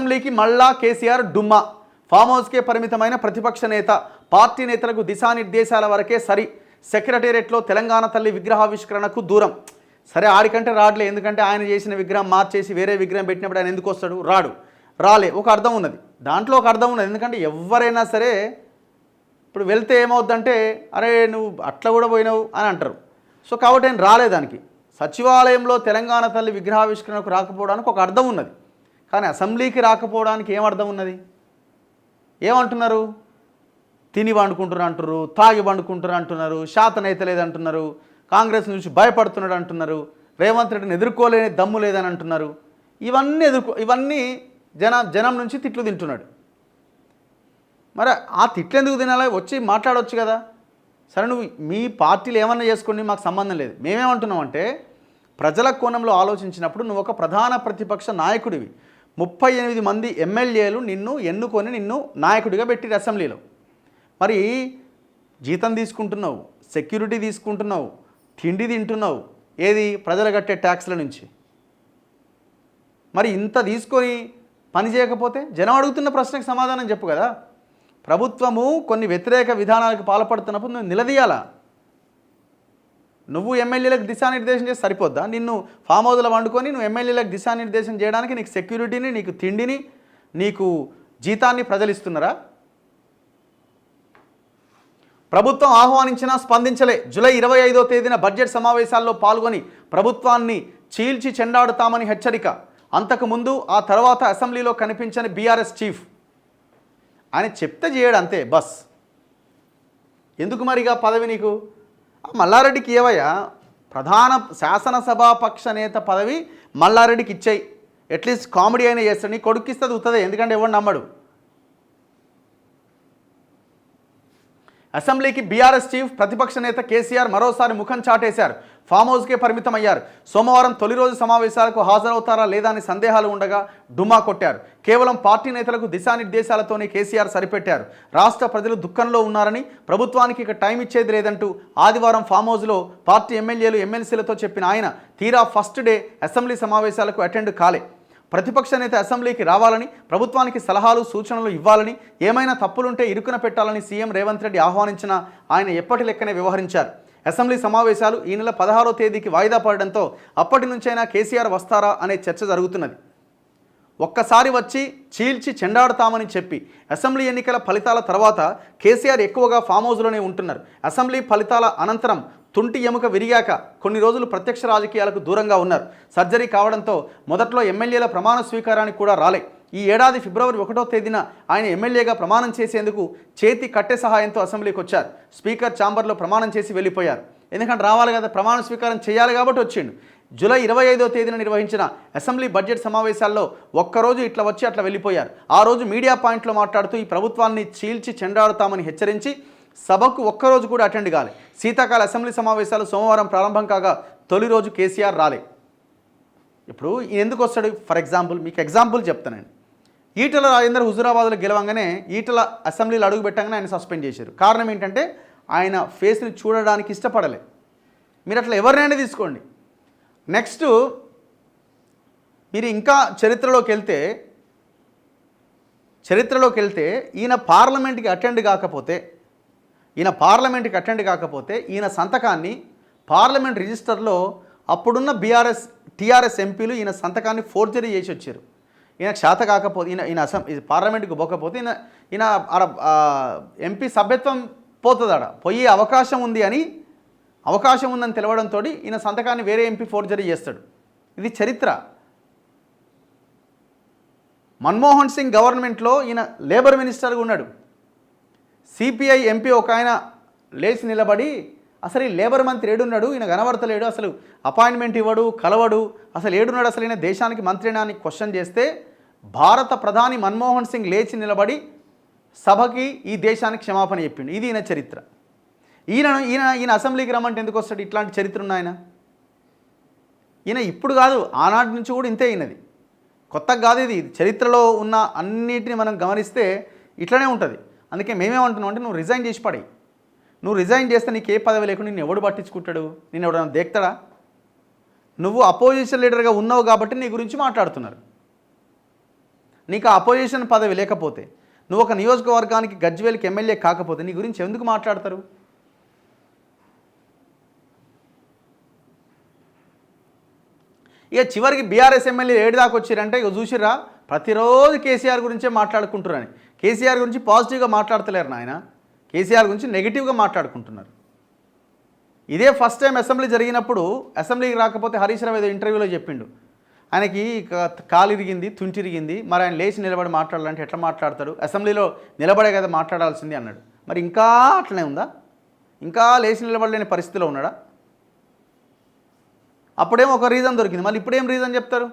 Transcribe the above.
అసెంబ్లీకి మళ్ళా కేసీఆర్ డుమ్మా. ఫామ్ హౌస్కే పరిమితమైన ప్రతిపక్ష నేత, పార్టీ నేతలకు దిశానిర్దేశాల వరకే సరి. సెక్రటేరియట్లో తెలంగాణ తల్లి విగ్రహావిష్కరణకు దూరం. సరే ఆడికంటే రాడలే, ఎందుకంటే ఆయన చేసిన విగ్రహం మార్చేసి వేరే విగ్రహం పెట్టినప్పుడు ఆయన ఎందుకు వస్తాడు? రాలే. ఒక అర్థం ఉన్నది, దాంట్లో ఒక అర్థం ఉన్నది. ఎందుకంటే ఎవరైనా సరే ఇప్పుడు వెళ్తే ఏమవుద్దంటే అరే నువ్వు అట్లా కూడా పోయినావు అని అంటారు. సో కాబట్టి ఆయన రాలేదానికి. సచివాలయంలో తెలంగాణ తల్లి విగ్రహావిష్కరణకు రాకపోవడానికి ఒక అర్థం ఉన్నది, కానీ అసెంబ్లీకి రాకపోవడానికి ఏం అర్థం ఉన్నది? ఏమంటున్నారు? తిని వండుకుంటున్నారు అంటున్నారు, తాగి వండుకుంటున్నారు అంటున్నారు, శాతనైతే లేదంటున్నారు, కాంగ్రెస్ నుంచి భయపడుతున్నాడు అంటున్నారు, రేవంత్ రెడ్డిని ఎదుర్కోలేని దమ్ము లేదని అంటున్నారు. ఇవన్నీ జనం నుంచి తిట్లు తింటున్నాడు. మరి ఆ తిట్లు ఎందుకు తినాలి? వచ్చి మాట్లాడవచ్చు కదా. సరే నువ్వు మీ పార్టీలు ఏమన్నా చేసుకోండి, మాకు సంబంధం లేదు. మేమేమంటున్నామంటే ప్రజల కోణంలో ఆలోచించినప్పుడు నువ్వు ఒక ప్రధాన ప్రతిపక్ష నాయకుడివి. 38 మంది ఎమ్మెల్యేలు నిన్ను ఎన్నుకొని నిన్ను నాయకుడిగా పెట్టిరు అసెంబ్లీలో. మరి జీతం తీసుకుంటున్నావు, సెక్యూరిటీ తీసుకుంటున్నావు, తిండి తింటున్నావు, ఏది ప్రజలు కట్టే ట్యాక్స్ల నుంచి. మరి ఇంత తీసుకొని పని చేయకపోతే జనం అడుగుతున్న ప్రశ్నకు సమాధానం చెప్పు కదా. ప్రభుత్వము కొన్ని వ్యతిరేక విధానాలకు పాల్పడుతున్నప్పుడు నువ్వు నిలదీయాలా. నువ్వు ఎమ్మెల్యేలకు దిశానిర్దేశం చేసి సరిపోద్దా? నిన్ను ఫామ్ హౌస్లో వండుకొని నువ్వు ఎమ్మెల్యేలకు దిశానిర్దేశం చేయడానికి నీకు సెక్యూరిటీని, నీకు తిండిని, నీకు జీతాన్ని ప్రజలు ఇస్తున్నారా? ప్రభుత్వం ఆహ్వానించినా స్పందించలే. జూలై 25వ తేదీన బడ్జెట్ సమావేశాల్లో పాల్గొని ప్రభుత్వాన్ని చీల్చి చెండాడుతామని హెచ్చరిక. అంతకుముందు ఆ తర్వాత అసెంబ్లీలో కనిపించని బీఆర్ఎస్ చీఫ్. ఆయన చెప్తే చేయడు అంతే, బస్. ఎందుకు మరిగా పదవి నీకు? మల్లారెడ్డికి ఏవయ్యా? ప్రధాన శాసనసభాపక్ష నేత పదవి మల్లారెడ్డికి ఇచ్చాయి. అట్లీస్ట్ కామెడీ అయినా చేస్తాడు. నీ కొడుకు ఇస్తుంది ఉత్తదే, ఎందుకంటే ఎవడు నమ్మడు. అసెంబ్లీకి బీఆర్ఎస్ చీఫ్ ప్రతిపక్ష నేత కేసీఆర్ మరోసారి ముఖం చాటేశారు. ఫామ్ హౌస్కే పరిమితమయ్యారు. సోమవారం తొలి రోజు సమావేశాలకు హాజరవుతారా లేదా అని సందేహాలు ఉండగా డుమ్మా కొట్టారు. కేవలం పార్టీ నేతలకు దిశానిర్దేశాలతోనే కేసీఆర్ సరిపెట్టారు. రాష్ట్ర ప్రజలు దుఃఖంలో ఉన్నారని, ప్రభుత్వానికి ఇక టైం ఇచ్చేది లేదంటూ ఆదివారం ఫామ్ హౌస్లో పార్టీ ఎమ్మెల్యేలు ఎమ్మెల్సీలతో చెప్పిన ఆయన తీరా ఫస్ట్ డే అసెంబ్లీ సమావేశాలకు అటెండ్ కాలే. ప్రతిపక్ష నేత అసెంబ్లీకి రావాలని, ప్రభుత్వానికి సలహాలు సూచనలు ఇవ్వాలని, ఏమైనా తప్పులుంటే ఇరుకున పెట్టాలని సీఎం రేవంత్ రెడ్డి ఆహ్వానించినా ఆయన ఎప్పటి లెక్కనే వ్యవహరించారు. అసెంబ్లీ సమావేశాలు ఈ నెల 16వ తేదీకి వాయిదా పడడంతో అప్పటి నుంచైనా కేసీఆర్ వస్తారా అనే చర్చ జరుగుతున్నది. ఒక్కసారి వచ్చి చీల్చి చెండాడుతామని చెప్పి అసెంబ్లీ ఎన్నికల ఫలితాల తర్వాత కేసీఆర్ ఎక్కువగా ఫామ్ హౌస్లోనే ఉంటున్నారు. అసెంబ్లీ ఫలితాల అనంతరం తుంటి ఎముక విరిగాక కొన్ని రోజులు ప్రత్యక్ష రాజకీయాలకు దూరంగా ఉన్నారు. సర్జరీ కావడంతో మొదట్లో ఎమ్మెల్యేల ప్రమాణ స్వీకారానికి కూడా రాలే. ఈ ఏడాది ఫిబ్రవరి 1వ తేదీన ఆయన ఎమ్మెల్యేగా ప్రమాణం చేసేందుకు చేతి కట్టె సహాయంతో అసెంబ్లీకి వచ్చారు. స్పీకర్ ఛాంబర్లో ప్రమాణం చేసి వెళ్ళిపోయారు. ఎందుకంటే రావాలి కదా, ప్రమాణ స్వీకారం చేయాలి కాబట్టి వచ్చిండు. జూలై 25వ తేదీన నిర్వహించిన అసెంబ్లీ బడ్జెట్ సమావేశాల్లో ఒక్కరోజు ఇట్లా వచ్చి అట్లా వెళ్ళిపోయారు. ఆ రోజు మీడియా పాయింట్లో మాట్లాడుతూ ఈ ప్రభుత్వాన్ని చీల్చి చెండాడుతామని హెచ్చరించి సభకు ఒక్కరోజు కూడా అటెండ్ కాలే. శీతాకాల అసెంబ్లీ సమావేశాలు సోమవారం ప్రారంభం కాగా తొలి రోజు కేసీఆర్ రాలే. ఇప్పుడు ఎందుకు వస్తాడు? ఫర్ ఎగ్జాంపుల్ మీకు ఎగ్జాంపుల్ చెప్తానండి. ఈటల రాజేందర్ హుజురాబాద్లో గెలవంగానే ఈటల అసెంబ్లీలో అడుగు పెట్టగానే ఆయన సస్పెండ్ చేశారు. కారణం ఏంటంటే ఆయన ఫేస్ని చూడడానికి ఇష్టపడలే. మీరు అట్లా ఎవరినైనా తీసుకోండి. నెక్స్ట్ మీరు ఇంకా చరిత్రలోకి వెళ్తే ఈయన పార్లమెంట్కి అటెండ్ కాకపోతే ఈయన సంతకాన్ని పార్లమెంట్ రిజిస్టర్లో అప్పుడున్న టీఆర్ఎస్ ఎంపీలు ఈయన సంతకాన్ని ఫోర్జరీ చేసి వచ్చారు. ఈయనకు శాత కాకపోతే ఈయన పార్లమెంట్కి పోకపోతే ఈయన ఎంపీ సభ్యత్వం పోతుందాడ పోయే అవకాశం ఉందని తెలవడంతో ఈయన సంతకాన్ని వేరే ఎంపీ ఫోర్జరీ చేస్తాడు. ఇది చరిత్ర. మన్మోహన్ సింగ్ గవర్నమెంట్లో ఈయన లేబర్ మినిస్టర్గా ఉన్నాడు. సిపిఐ ఎంపీ ఒక ఆయన లేచి నిలబడి అసలు ఈ లేబర్ మంత్రి ఏడున్నాడు, ఈయన కనబడతలేడు, అసలు అపాయింట్మెంట్ ఇవ్వడు, కలవడు, అసలు ఏడున్నాడు, అసలు ఈయన దేశానికి మంత్రినా అని క్వశ్చన్ చేస్తే భారత ప్రధాని మన్మోహన్ సింగ్ లేచి నిలబడి సభకి ఈ దేశానికి క్షమాపణ చెప్పిండు. ఇది ఈయన చరిత్ర. ఈయన అసెంబ్లీకి రమ్మంటే ఎందుకు వస్తాడు? ఇట్లాంటి చరిత్ర ఉన్న ఈయన ఇప్పుడు కాదు, ఆనాటి నుంచి కూడా ఇంతే అయినది, కొత్తగా కాదు. ఇది చరిత్రలో ఉన్న అన్నిటిని మనం గమనిస్తే ఇట్లనే ఉంటుంది. అందుకే మేమేమంటున్నాం అంటే నువ్వు రిజైన్ చేసి పడి, నువ్వు రిజైన్ చేస్తే నీకు ఏ పదవి లేకుండా నిన్ను ఎవడు పట్టించుకుంటాడు? నేను ఎవడన్నా దేక్తాడా? నువ్వు అపోజిషన్ లీడర్గా ఉన్నావు కాబట్టి నీ గురించి మాట్లాడుతున్నారు. నీకు అపోజిషన్ పదవి లేకపోతే, నువ్వు ఒక నియోజకవర్గానికి గజ్వేల్కి ఎమ్మెల్యే కాకపోతే నీ గురించి ఎందుకు మాట్లాడతారు? ఇక చివరికి బీఆర్ఎస్ ఎమ్మెల్యే ఏడు దాకా వచ్చారంటే ఇక చూసిరా ప్రతిరోజు కేసీఆర్ గురించే మాట్లాడుకుంటున్నారని. కేసీఆర్ గురించి పాజిటివ్గా మాట్లాడతలేరు నాయన, కేసీఆర్ గురించి నెగిటివ్గా మాట్లాడుకుంటున్నారు. ఇదే ఫస్ట్ టైం అసెంబ్లీ జరిగినప్పుడు, అసెంబ్లీకి రాకపోతే హరీష్ రావు ఏదో ఇంటర్వ్యూలో చెప్పిండు, ఆయనకి కాలు ఇరిగింది, తుంటి ఇరిగింది, మరి ఆయన లేచి నిలబడి మాట్లాడాలంటే ఎట్లా మాట్లాడతాడు, అసెంబ్లీలో నిలబడే కదా మాట్లాడాల్సింది అన్నాడు. మరి ఇంకా అట్లనే ఉందా? ఇంకా లేచి నిలబడలేని పరిస్థితిలో ఉన్నాడా? అప్పుడేమో ఒక రీజన్ దొరికింది, మళ్ళీ ఇప్పుడేం రీజన్ చెప్తారు?